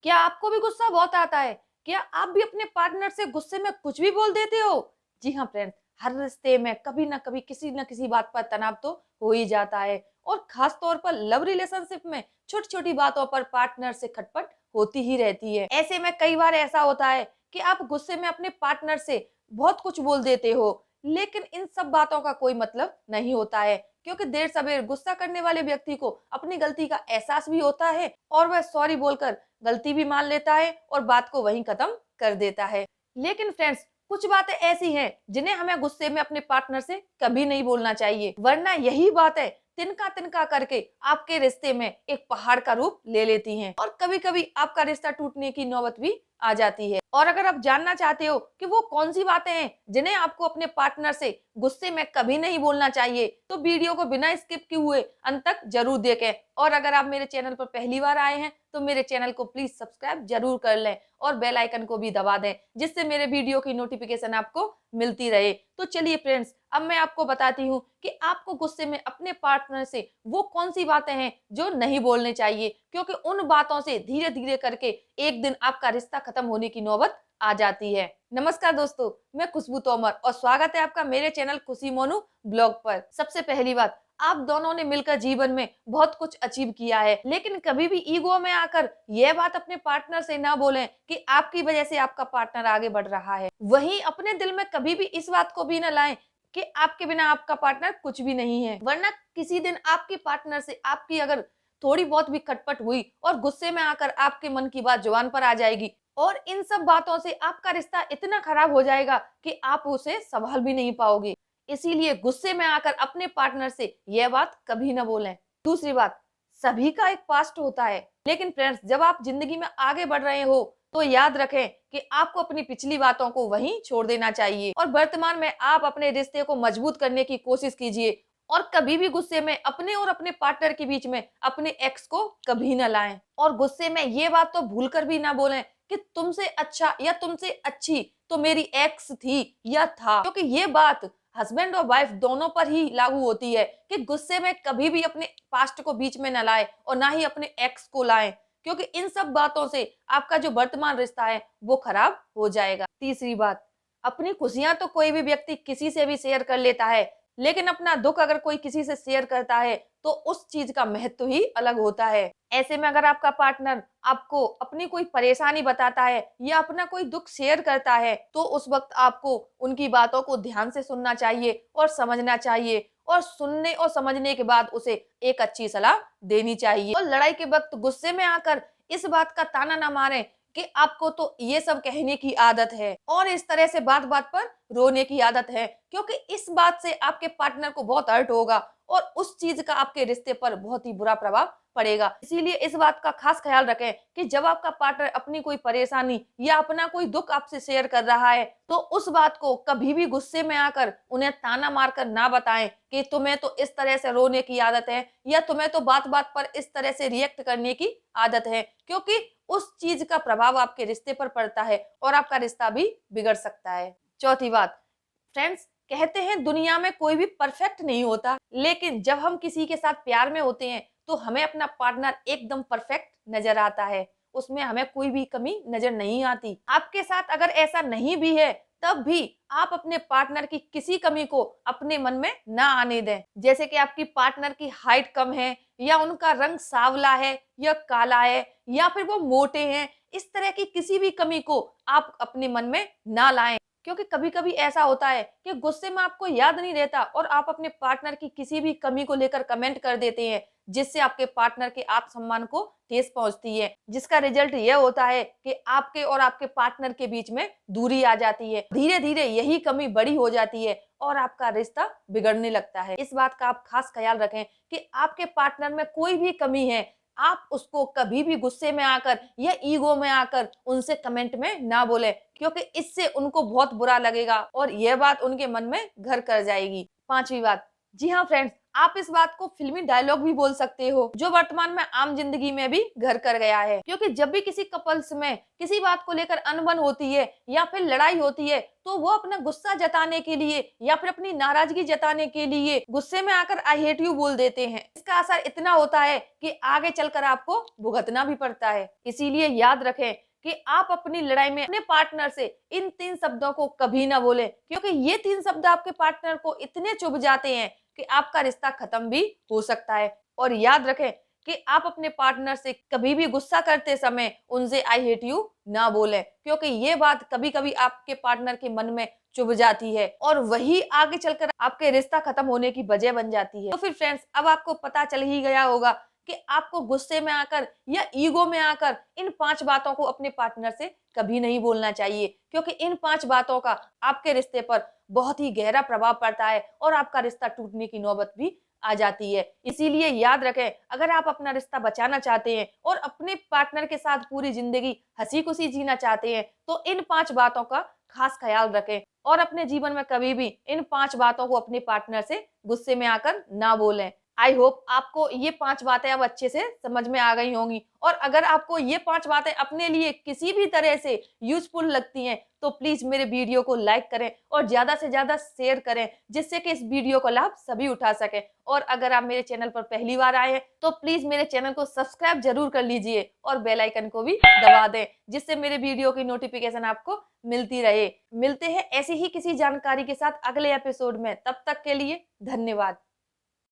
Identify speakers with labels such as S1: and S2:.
S1: क्या आपको भी गुस्सा बहुत आता है? क्या आप भी अपने पार्टनर से गुस्से में कुछ भी बोल देते हो? जी हाँ फ्रेंड्स, हर रिश्ते में कभी ना कभी किसी न किसी बात पर तनाव तो हो ही जाता है और खास तौर पर लव रिलेशनशिप में छोटी-छोटी बातों पर पार्टनर से खटपट होती ही रहती है। ऐसे में कई बार ऐसा होता है कि आप गुस्से में अपने पार्टनर से बहुत कुछ बोल देते हो, लेकिन इन सब बातों का कोई मतलब नहीं होता है क्योंकि देर सबेर गुस्सा करने वाले व्यक्ति को अपनी गलती का एहसास भी होता है और वह सॉरी बोलकर गलती भी मान लेता है और बात को वहीं खत्म कर देता है। लेकिन फ्रेंड्स, कुछ बातें ऐसी हैं जिन्हें हमें गुस्से में अपने पार्टनर से कभी नहीं बोलना चाहिए, वरना यही बातें तिनका तिनका करके आपके रिश्ते में एक पहाड़ का रूप ले लेती हैं और कभी-कभी आपका रिश्ता टूटने की नौबत भी आ जाती है। और अगर आप जानना चाहते हो कि वो कौन सी बातें हैं जिन्हें आपको अपने पार्टनर से गुस्से में कभी नहीं बोलना चाहिए, तो वीडियो को बिना स्किप किए हुए अंत तक जरूर देखें। और अगर आप मेरे चैनल पर पहली बार आए हैं तो मेरे चैनल को प्लीज सब्सक्राइब जरूर कर लें और बेल आइकन को भी दबा दें, जिससे मेरे वीडियो की नोटिफिकेशन आपको मिलती रहे। तो चलिए फ्रेंड्स, अब मैं आपको बताती हूँ कि आपको गुस्से में अपने पार्टनर से वो कौन सी बातें हैं जो नहीं बोलने चाहिए, क्योंकि उन बातों से धीरे धीरे करके एक दिन आपका रिश्ता खत्म होने की नौबत आ जाती है। नमस्कार दोस्तों, मैं खुशबू तोमर और स्वागत है आपका मेरे चैनल खुशी मोनू ब्लॉग पर। सबसे पहली बात, आप दोनों ने मिलकर जीवन में बहुत कुछ अचीव किया है, लेकिन कभी भी ईगो में आकर यह बात अपने पार्टनर से ना बोलें कि आपकी वजह से आपका पार्टनर आगे बढ़ रहा है। वहीं अपने दिल में कभी भी इस बात को भी न लाएं कि आपके बिना आपका पार्टनर कुछ भी नहीं है, वरना किसी दिन आपके पार्टनर से आपकी अगर थोड़ी बहुत भी खटपट हुई और गुस्से में आकर आपके मन की बात जुबान पर आ जाएगी और इन सब बातों से आपका रिश्ता इतना खराब हो जाएगा कि आप उसे संभाल भी नहीं पाओगे। इसीलिए गुस्से में आकर अपने पार्टनर से यह बात कभी ना बोलें। दूसरी बात, सभी का एक पास्ट होता है, लेकिन फ्रेंड्स, जब आप जिंदगी में आगे बढ़ रहे हो तो याद रखें कि आपको अपनी पिछली बातों को वहीं छोड़ देना चाहिए और वर्तमान में आप अपने रिश्ते को मजबूत करने की कोशिश कीजिए और कभी भी गुस्से में अपने और अपने पार्टनर के बीच में अपने एक्स को कभी न लाएं और गुस्से में ये बात तो भूलकर भी ना बोलें कि तुमसे अच्छा या तुमसे अच्छी तो मेरी एक्स थी या था, क्योंकि ये बात हस्बैंड और वाइफ दोनों पर ही लागू होती है कि गुस्से में कभी भी अपने पास्ट को बीच में न लाए और ना ही अपने एक्स को लाएं, क्योंकि इन सब बातों से आपका जो वर्तमान रिश्ता है वो खराब हो जाएगा। तीसरी बात, अपनी खुशियां तो कोई भी व्यक्ति किसी से भी शेयर कर लेता है, लेकिन अपना दुख अगर कोई किसी से शेयर करता है तो उस चीज का महत्व ही अलग होता है। ऐसे में अगर आपका पार्टनर आपको अपनी कोई परेशानी बताता है या अपना कोई दुख शेयर करता है तो उस वक्त आपको उनकी बातों को ध्यान से सुनना चाहिए और समझना चाहिए और सुनने और समझने के बाद उसे एक अच्छी सलाह देनी चाहिए। और लड़ाई के वक्त गुस्से में आकर इस बात का ताना ना मारें कि आपको तो ये सब कहने की आदत है और इस तरह से बात बात पर रोने की आदत है, क्योंकि इस बात से आपके पार्टनर को बहुत हर्ट होगा और उस चीज का आपके रिश्ते पर बहुत ही बुरा प्रभाव पड़ेगा। इसीलिए इस बात का खास ख्याल रखें कि जब आपका पार्टनर अपनी कोई परेशानी या अपना कोई दुख आपसे शेयर कर रहा है तो उस बात को कभी भी गुस्से में आकर उन्हें ताना मारकर ना बताएं कि तुम्हें तो इस तरह से रोने की आदत है या तुम्हें तो बात बात पर इस तरह से रिएक्ट करने की आदत है, क्योंकि उस चीज का प्रभाव आपके रिश्ते पर पड़ता है और आपका रिश्ता भी बिगड़ सकता है। चौथी बात, फ्रेंड्स, कहते हैं दुनिया में कोई भी परफेक्ट नहीं होता, लेकिन जब हम किसी के साथ प्यार में होते हैं तो हमें अपना पार्टनर एकदम परफेक्ट नजर आता है, उसमें हमें कोई भी कमी नजर नहीं आती। आपके साथ अगर ऐसा नहीं भी है तब भी आप अपने पार्टनर की किसी कमी को अपने मन में ना आने दें, जैसे कि आपकी पार्टनर की हाइट कम है या उनका रंग सांवला है या काला है या फिर वो मोटे हैं, इस तरह की किसी भी कमी को आप अपने मन में ना लाएं, क्योंकि कभी कभी ऐसा होता है कि गुस्से में आपको याद नहीं रहता और आप अपने पार्टनर की किसी भी कमी को लेकर कमेंट कर देते हैं, जिससे आपके पार्टनर के आत्मसम्मान को ठेस पहुंचती है, जिसका रिजल्ट यह होता है कि आपके और आपके पार्टनर के बीच में दूरी आ जाती है। धीरे धीरे यही कमी बड़ी हो जाती है और आपका रिश्ता बिगड़ने लगता है। इस बात का आप खास ख्याल रखें कि आपके पार्टनर में कोई भी कमी है, आप उसको कभी भी गुस्से में आकर या ईगो में आकर उनसे कमेंट में ना बोले, क्योंकि इससे उनको बहुत बुरा लगेगा और यह बात उनके मन में घर कर जाएगी। पांचवी बात, जी हाँ फ्रेंड्स, आप इस बात को फिल्मी डायलॉग भी बोल सकते हो, जो वर्तमान में आम जिंदगी में भी घर कर गया है। क्योंकि जब भी किसी कपल्स में किसी बात को लेकर अनबन होती है या फिर लड़ाई होती है, तो वो अपना गुस्सा जताने के लिए या फिर अपनी नाराजगी जताने के लिए गुस्से में आकर आई हेट यू बोल देते हैं। इसका असर इतना होता है कि आगे चलकर आपको भुगतना भी पड़ता है। इसीलिए याद रखें कि आप अपनी लड़ाई में अपने पार्टनर से इन 3 शब्दों को कभी ना बोले, क्योंकि ये 3 शब्द आपके पार्टनर को इतने चुभ जाते हैं कि आपका रिश्ता खत्म भी हो सकता है। और याद रखें कि आप अपने पार्टनर से कभी भी गुस्सा करते समय उनसे आई हेट यू ना बोलें, क्योंकि ये बात कभी कभी आपके पार्टनर के मन में चुभ जाती है और वही आगे चलकर आपके रिश्ता खत्म होने की वजह बन जाती है। तो फिर फ्रेंड्स, अब आपको पता चल ही गया होगा कि आपको गुस्से में आकर या ईगो में आकर इन 5 बातों को अपने पार्टनर से कभी नहीं बोलना चाहिए, क्योंकि इन 5 बातों का आपके रिश्ते पर बहुत ही गहरा प्रभाव पड़ता है और आपका रिश्ता टूटने की नौबत भी आ जाती है। इसीलिए याद रखें, अगर आप अपना रिश्ता बचाना चाहते हैं और अपने पार्टनर के साथ पूरी जिंदगी हंसी खुशी जीना चाहते हैं, तो इन 5 बातों का खास ख्याल रखें और अपने जीवन में कभी भी इन 5 बातों को अपने पार्टनर से गुस्से में आकर ना बोलें। आई होप आपको ये 5 बातें अब अच्छे से समझ में आ गई होंगी, और अगर आपको ये 5 बातें अपने लिए किसी भी तरह से यूजफुल लगती हैं, तो प्लीज मेरे वीडियो को लाइक करें और ज्यादा से ज्यादा शेयर करें, जिससे कि इस वीडियो का लाभ सभी उठा सकें। और अगर आप मेरे चैनल पर पहली बार आए हैं, तो प्लीज मेरे चैनल को सब्सक्राइब जरूर कर लीजिए और बेल आइकन को भी दबा दें, जिससे मेरे वीडियो की नोटिफिकेशन आपको मिलती रहे। मिलते हैं ऐसी ही किसी जानकारी के साथ अगले एपिसोड में। तब तक के लिए धन्यवाद।